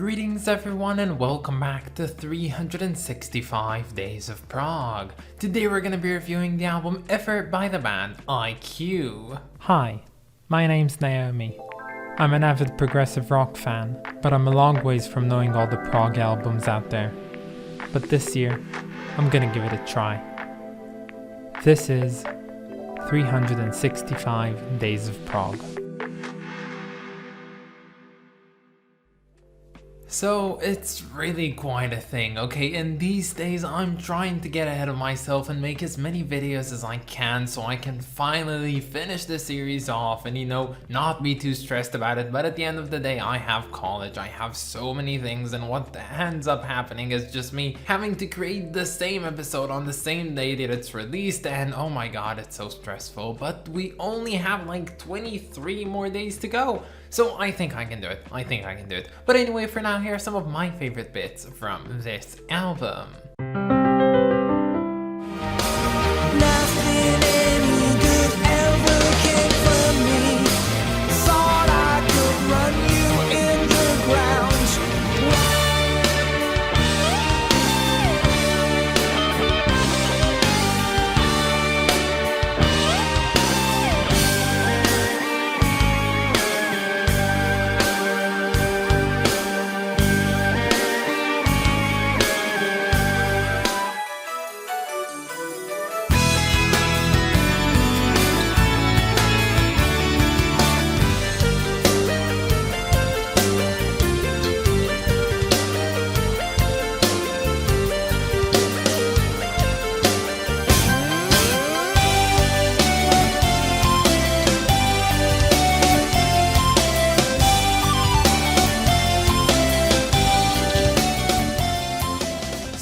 Greetings everyone and welcome back to 365 Days of Prog. Today we're gonna be reviewing the album Effort by the band IQ. Hi, my name's Naomi. I'm an avid progressive rock fan, but I'm a long ways from knowing all the prog albums out there. But this year, I'm gonna give it a try. This is 365 Days of Prog. So it's really quite a thing, okay? And these days I'm trying to get ahead of myself and make as many videos as I can so I can finally finish the series off and not be too stressed about it. But at the end of the day, I have college, I have so many things, and what ends up happening is just me having to create the same episode on the same day that it's released, and oh my god, it's so stressful. But we only have like 23 more days to go. So I think I can do it. But anyway, for now, here are some of my favorite bits from this album. Nothing any good ever came from me. Thought I could run you in the ground.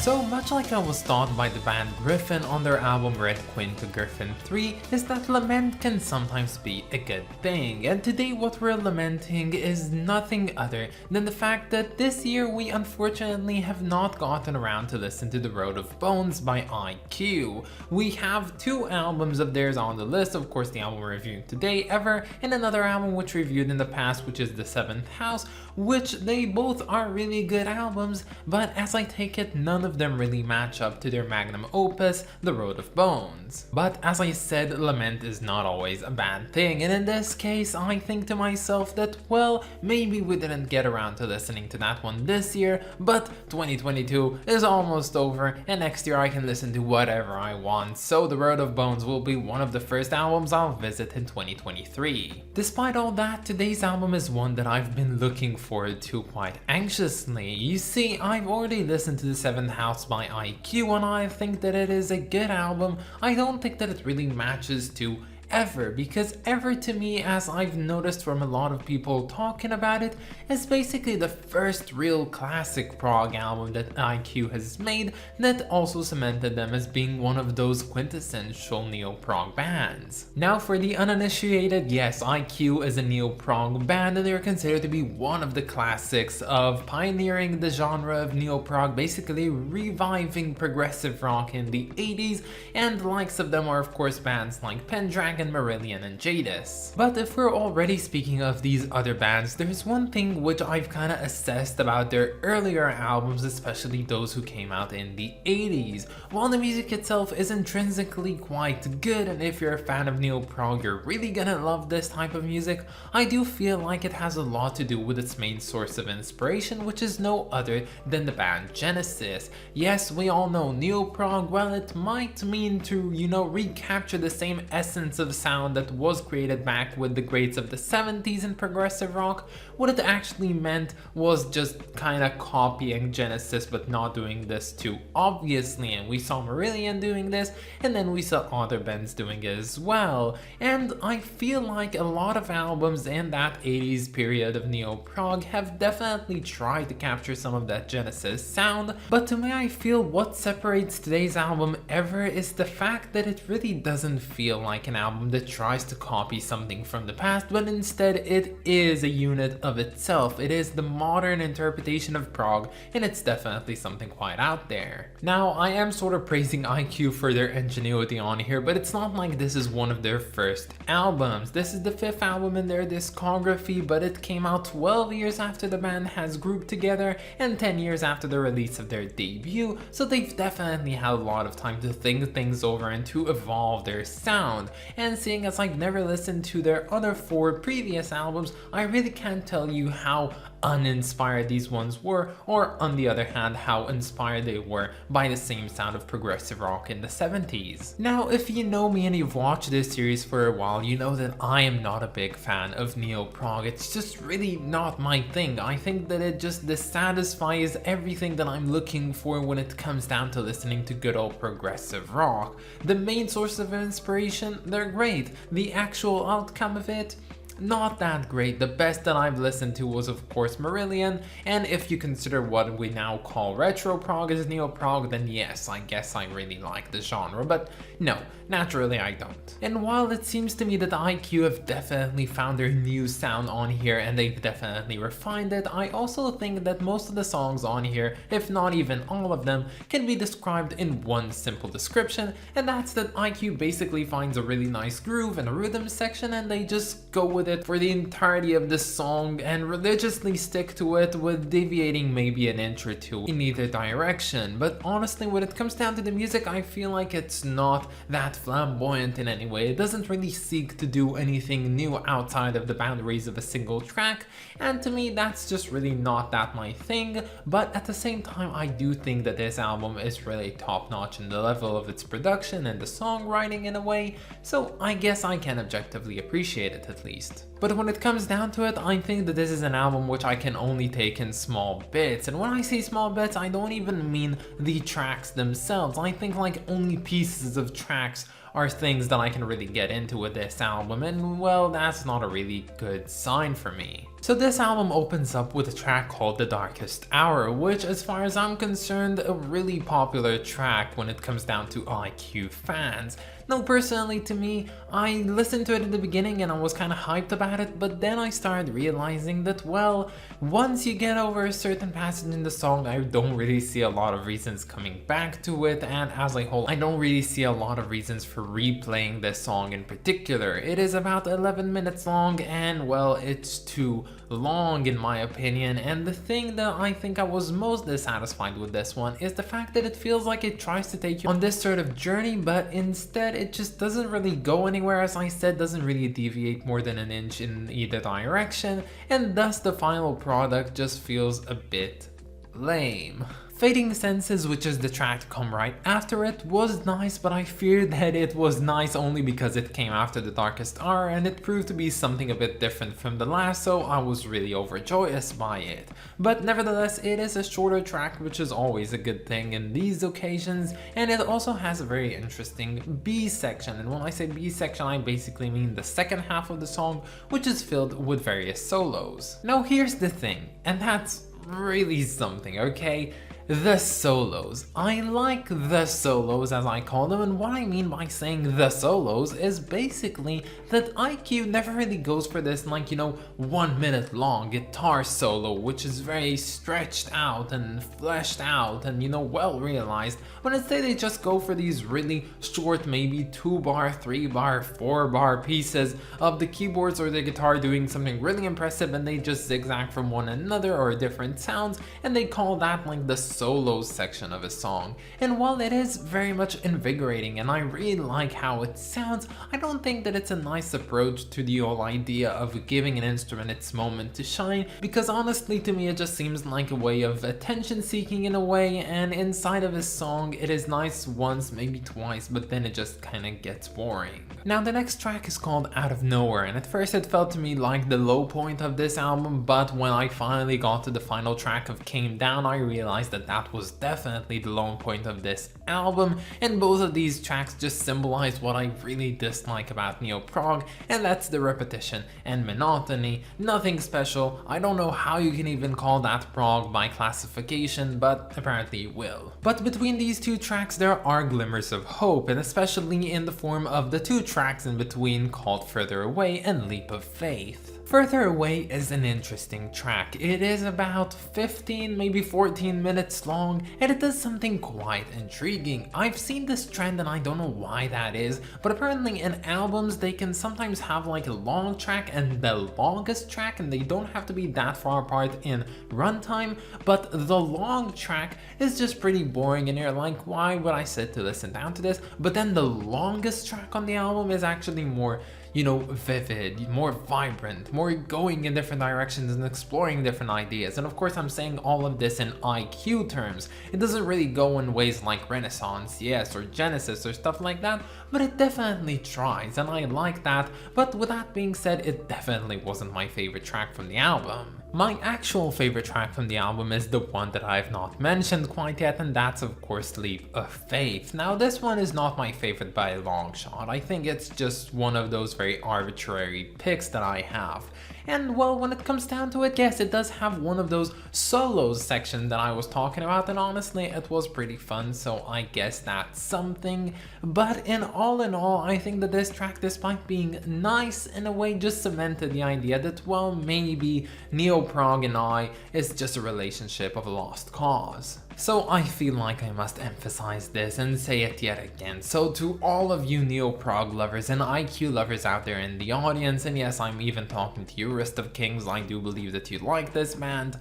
So much like I was taught by the band Griffin on their album Red Queen to Griffin 3, is that lament can sometimes be a good thing. And today what we're lamenting is nothing other than the fact that this year we unfortunately have not gotten around to listen to The Road of Bones by IQ. We have two albums of theirs on the list, of course the album we're reviewing today, Ever, and another album which we reviewed in the past, which is The Seventh House, which they both are really good albums, but as I take it, none of them really match up to their magnum opus, The Road of Bones. But as I said, lament is not always a bad thing, and in this case I think to myself that, well, maybe we didn't get around to listening to that one this year, but 2022 is almost over and next year I can listen to whatever I want, so The Road of Bones will be one of the first albums I'll visit in 2023. Despite all that, today's album is one that I've been looking forward to quite anxiously. You see, I've already listened to The Seventh House by IQ and I think that it is a good album. I don't think that it really matches to Ever, because Ever to me, as I've noticed from a lot of people talking about it, is basically the first real classic prog album that IQ has made that also cemented them as being one of those quintessential neo-prog bands. Now for the uninitiated, yes, IQ is a neo-prog band and they're considered to be one of the classics of pioneering the genre of neo-prog, basically reviving progressive rock in the 80s, and the likes of them are of course bands like Pendragon, Marillion, and Jadis. But if we're already speaking of these other bands, there's one thing which I've kinda assessed about their earlier albums, especially those who came out in the 80s. While the music itself is intrinsically quite good, and if you're a fan of neo-prog you're really gonna love this type of music, I do feel like it has a lot to do with its main source of inspiration, which is no other than the band Genesis. Yes, we all know neo-prog, well, it might mean to, recapture the same essence of sound that was created back with the greats of the 70s in progressive rock. What it actually meant was just kinda copying Genesis but not doing this too obviously, and we saw Marillion doing this and then we saw other bands doing it as well. And I feel like a lot of albums in that 80s period of neo-prog have definitely tried to capture some of that Genesis sound, but to me I feel what separates today's album Ever is the fact that it really doesn't feel like an album album that tries to copy something from the past, but instead it is a unit of itself. It is the modern interpretation of prog, and it's definitely something quite out there. Now, I am sort of praising IQ for their ingenuity on here, but it's not like this is one of their first albums. This is the 5th album in their discography, but it came out 12 years after the band has grouped together and 10 years after the release of their debut, so they've definitely had a lot of time to think things over and to evolve their sound. And seeing as I've never listened to their other 4 previous albums, I really can't tell you how uninspired these ones were, or on the other hand how inspired they were by the same sound of progressive rock in the 70s. Now, if you know me and you've watched this series for a while, you know that I am not a big fan of neo-prog. It's just really not my thing. I think that it just dissatisfies everything that I'm looking for when it comes down to listening to good old progressive rock. The main source of inspiration, they're great. The actual outcome of it, not that great. The best that I've listened to was of course Marillion, and if you consider what we now call retro prog as neo prog, then yes, I guess I really like the genre, but no, naturally I don't. And while it seems to me that IQ have definitely found their new sound on here and they've definitely refined it, I also think that most of the songs on here, if not even all of them, can be described in one simple description, and that's that IQ basically finds a really nice groove and a rhythm section and they just go with it for the entirety of the song and religiously stick to it, with deviating maybe an inch or two in either direction. But honestly, when it comes down to the music, I feel like it's not that flamboyant in any way. It doesn't really seek to do anything new outside of the boundaries of a single track, and to me that's just really not that my thing. But at the same time, I do think that this album is really top notch in the level of its production and the songwriting in a way, so I guess I can objectively appreciate it at least. But when it comes down to it, I think that this is an album which I can only take in small bits, and when I say small bits, I don't even mean the tracks themselves. I think like only pieces of tracks are things that I can really get into with this album, and well, that's not a really good sign for me. So this album opens up with a track called The Darkest Hour, which as far as I'm concerned, a really popular track when it comes down to IQ fans. Now personally to me, I listened to it in the beginning and I was kind of hyped about it, but then I started realizing that, well, once you get over a certain passage in the song, I don't really see a lot of reasons coming back to it, and as a whole, I don't really see a lot of reasons for replaying this song in particular. It is about 11 minutes long and, well, it's too long in my opinion, and the thing that I think I was most dissatisfied with this one is the fact that it feels like it tries to take you on this sort of journey, but instead it just doesn't really go anywhere. As I said, doesn't really deviate more than an inch in either direction, and thus the final product just feels a bit lame. Fading Senses, which is the track to come right after it, was nice, but I feared that it was nice only because it came after The Darkest Hour and it proved to be something a bit different from the last, so I was really overjoyous by it. But nevertheless, it is a shorter track, which is always a good thing in these occasions, and it also has a very interesting B section, and when I say B section, I basically mean the second half of the song, which is filled with various solos. Now here's the thing, and that's really something, okay? The solos. I like the solos, as I call them, and what I mean by saying the solos is basically that IQ never really goes for this, like, you know, 1 minute long guitar solo, which is very stretched out and fleshed out and, you know, well realized, but instead they just go for these really short, maybe 2-bar, 3-bar, 4-bar pieces of the keyboards or the guitar doing something really impressive, and they just zigzag from one another or different sounds, and they call that like the solo section of a song. And while it is very much invigorating and I really like how it sounds, I don't think that it's a nice approach to the whole idea of giving an instrument its moment to shine, because honestly to me it just seems like a way of attention seeking in a way, and inside of a song it is nice once, maybe twice, but then it just kinda gets boring. Now the next track is called Out of Nowhere, and at first it felt to me like the low point of this album, but when I finally got to the final track of Came Down, I realized that that that was definitely the low point of this album, and both of these tracks just symbolize what I really dislike about neo-prog, and that's the repetition and monotony. Nothing special. I don't know how you can even call that prog by classification, but apparently you will. But between these two tracks there are glimmers of hope, and especially in the form of the two tracks in between called Further Away and Leap of Faith. Further Away is an interesting track. It is about 15, maybe 14 minutes long, and it does something quite intriguing. I've seen this trend and I don't know why that is, but apparently in albums they can sometimes have like a long track and the longest track, and they don't have to be that far apart in runtime, but the long track is just pretty boring and you're like, why would I sit to listen down to this? But then the longest track on the album is actually more, you know, vivid, more vibrant, more going in different directions and exploring different ideas. And of course I'm saying all of this in IQ terms. It doesn't really go in ways like Renaissance, yes, or Genesis or stuff like that, but it definitely tries, and I like that. But with that being said, it definitely wasn't my favorite track from the album. My actual favorite track from the album is the one that I've not mentioned quite yet, and that's of course Leap of Faith. Now this one is not my favorite by a long shot. I think it's just one of those very arbitrary picks that I have. And well, when it comes down to it, yes, it does have one of those solos section that I was talking about, and honestly it was pretty fun, so I guess that's something. But in all, I think that this track, despite being nice in a way, just cemented the idea that, well, maybe neo-prog and I is just a relationship of a lost cause. So I feel like I must emphasize this and say it yet again. So to all of you neo-prog lovers and IQ lovers out there in the audience, and yes, I'm even talking to you, Wrist of Kings, I do believe that you like this band.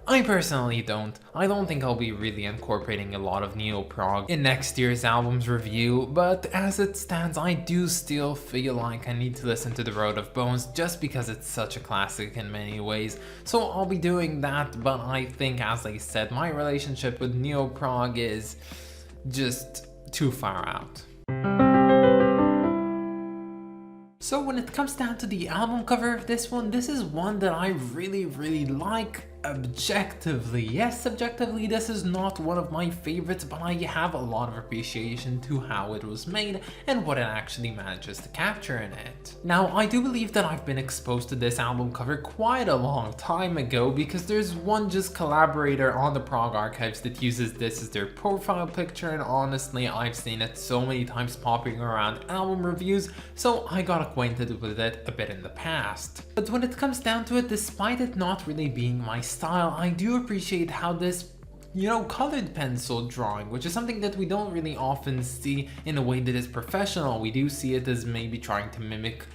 I personally don't. I don't think I'll be really incorporating a lot of neo-prog in next year's album's review, but as it stands, I do still feel like I need to listen to The Road of Bones just because it's such a classic in many ways. So I'll be doing that, but I think, as I said, my relationship with neo-prog is just too far out. So when it comes down to the album cover of this one, this is one that I really like. Objectively, yes, subjectively this is not one of my favorites, but I have a lot of appreciation to how it was made and what it actually manages to capture in it. Now, I do believe that I've been exposed to this album cover quite a long time ago, because there's one just collaborator on the Prog Archives that uses this as their profile picture, and honestly I've seen it so many times popping around album reviews, so I got acquainted with it a bit in the past. But when it comes down to it, despite it not really being my style, I do appreciate how this, you know, colored pencil drawing, which is something that we don't really often see in a way that is professional. We do see it as maybe trying to mimic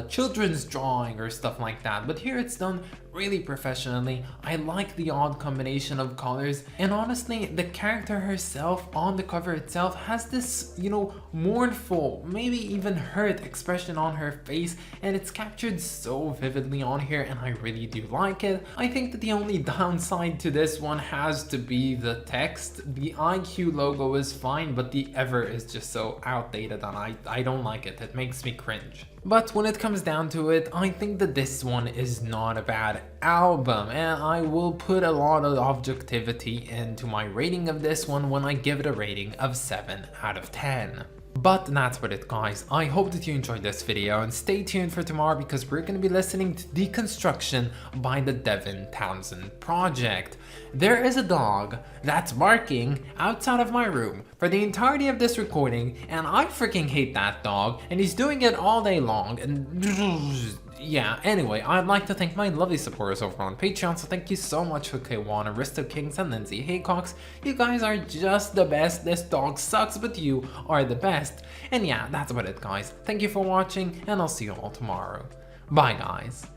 children's drawing or stuff like that, but here it's done really professionally. I like the odd combination of colors, and honestly the character herself on the cover itself has this, you know, mournful, maybe even hurt expression on her face, and it's captured so vividly on here, and I really do like it. I think that the only downside to this one has to be the text. The IQ logo is fine, but the ever is just so outdated, and I don't like it. It makes me cringe. But when it comes down to it, I think that this one is not a bad album, and I will put a lot of objectivity into my rating of this one when I give it a rating of 7 out of 10. But that's about it, guys. I hope that you enjoyed this video, and stay tuned for tomorrow because we're going to be listening to Deconstruction by the Devin Townsend Project. There is a dog that's barking outside of my room for the entirety of this recording, and I freaking hate that dog, and he's doing it all day long, and yeah, anyway, I'd like to thank my lovely supporters over on Patreon, so thank you so much for K1, Aristo Kings, and Lindsay Haycox. You guys are just the best. This dog sucks, but you are the best. And yeah, that's about it, guys. Thank you for watching, and I'll see you all tomorrow. Bye, guys.